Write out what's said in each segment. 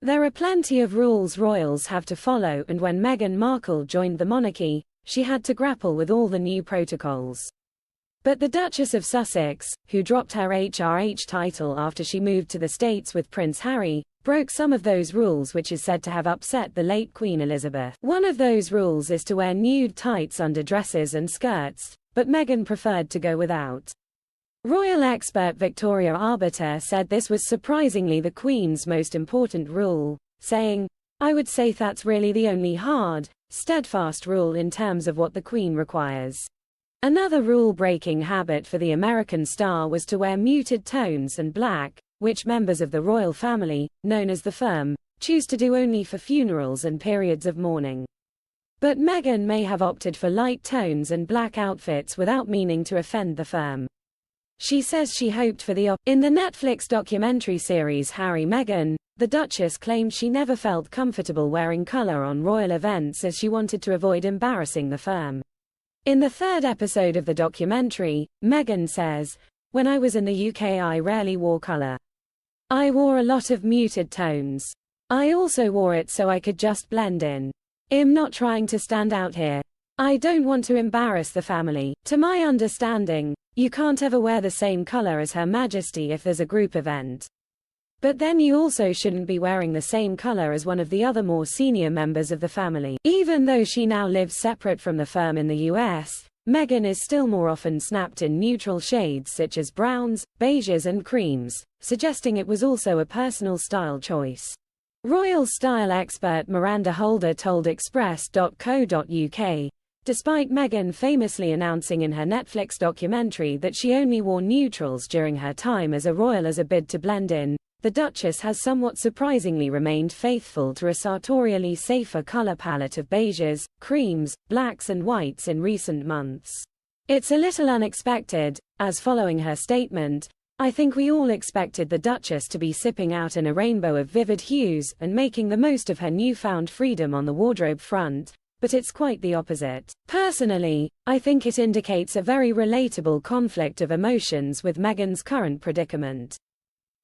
There are plenty of rules royals have to follow, and when Meghan Markle joined the monarchy, she had to grapple with all the new protocols. But the Duchess of Sussex, who dropped her HRH title after she moved to the States with Prince Harry, broke some of those rules, which is said to have upset the late Queen Elizabeth. One of those rules is to wear nude tights under dresses and skirts, but Meghan preferred to go without. Royal expert Victoria Arbiter said this was surprisingly the Queen's most important rule, saying, "I would say that's really the only hard, steadfast rule in terms of what the Queen requires." Another rule-breaking habit for the American star was to wear muted tones and black, which members of the royal family, known as the firm, choose to do only for funerals and periods of mourning. But Meghan may have opted for light tones and black outfits without meaning to offend the firm. She says she hoped for the In the Netflix documentary series Harry Meghan, the Duchess claimed she never felt comfortable wearing color on royal events as she wanted to avoid embarrassing the firm. In the third episode of the documentary, Meghan says, "When I was in the UK I rarely wore color. I wore a lot of muted tones. I also wore it so I could just blend in. I'm not trying to stand out here. I don't want to embarrass the family. To my understanding, you can't ever wear the same color as Her Majesty if there's a group event. But then you also shouldn't be wearing the same color as one of the other more senior members of the family." Even though she now lives separate from the firm in the US, Meghan is still more often snapped in neutral shades such as browns, beiges and creams, suggesting it was also a personal style choice. Royal style expert Miranda Holder told Express.co.uk, despite Meghan famously announcing in her Netflix documentary that she only wore neutrals during her time as a royal as a bid to blend in, the Duchess has somewhat surprisingly remained faithful to a sartorially safer color palette of beiges, creams, blacks and whites in recent months. "It's a little unexpected, as following her statement, I think we all expected the Duchess to be sipping out in a rainbow of vivid hues and making the most of her newfound freedom on the wardrobe front, but it's quite the opposite. Personally, I think it indicates a very relatable conflict of emotions with Meghan's current predicament.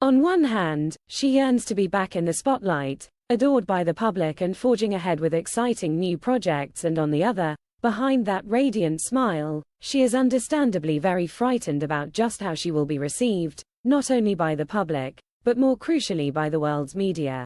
On one hand, she yearns to be back in the spotlight, adored by the public and forging ahead with exciting new projects, and on the other, behind that radiant smile, she is understandably very frightened about just how she will be received, not only by the public, but more crucially by the world's media.